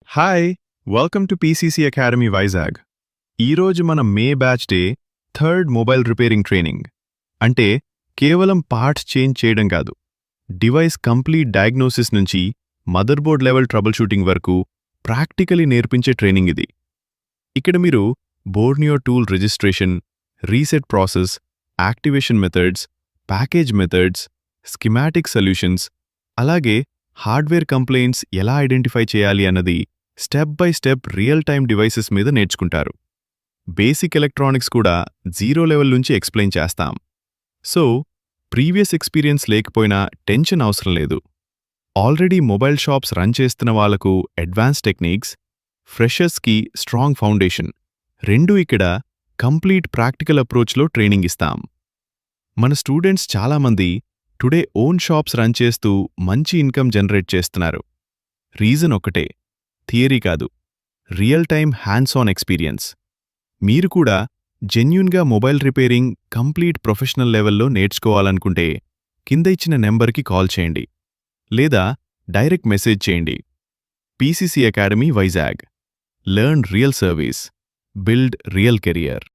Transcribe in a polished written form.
Hi welcome to PCC academy Vizag. ఈరోజు మన May batch day third mobile repairing training. అంటే కేవలం పార్ట్స్ చేంజ్ చేయడం కాదు, డివైస్ కంప్లీట్ డయాగ్నోసిస్ నుంచి మదర్బోర్డ్ లెవెల్ ట్రబుల్ షూటింగ్ వరకు ప్రాక్టికలీ నేర్పించే ట్రైనింగ్ ఇది. ఇక్కడ మీరు Borneo tool registration, reset process, activation methods, package methods, schematic solutions, అలాగే హార్డ్వేర్ కంప్లైంట్స్ ఎలా ఐడెంటిఫై చేయాలి అన్నది step by step real time devices మీద నేర్చుకుంటారు. బేసిక్ ఎలక్ట్రానిక్స్ కూడా జీరో లెవెల్ నుంచి ఎక్స్ప్లెయిన్ చేస్తాం. సో ప్రీవియస్ ఎక్స్పీరియన్స్ లేకపోయినా టెన్షన్ అవసరం లేదు. ఆల్రెడీ మొబైల్ షాప్స్ రన్ చేస్తున్న వాళ్లకు అడ్వాన్స్ టెక్నిక్స్, ఫ్రెషర్స్కి స్ట్రాంగ్ ఫౌండేషన్, రెండూ ఇక్కడ కంప్లీట్ ప్రాక్టికల్ అప్రోచ్లో ట్రైనింగ్ ఇస్తాం. మన స్టూడెంట్స్ చాలామంది టుడే ఓన్ షాప్స్ రన్ చేస్తూ మంచి ఇన్కమ్ జనరేట్ చేస్తున్నారు. రీజన్ ఒకటే, థియరీ కాదు, real time hands on experience. మీరు కూడా జెన్యూన్గా మొబైల్ రిపేరింగ్ కంప్లీట్ ప్రొఫెషనల్ లెవెల్లో నేర్చుకోవాలనుకుంటే కింద ఇచ్చిన నెంబర్కి కాల్ చేయండి లేదా డైరెక్ట్ మెసేజ్ చేయండి. PCC academy Vizag. Learn real service, build real career.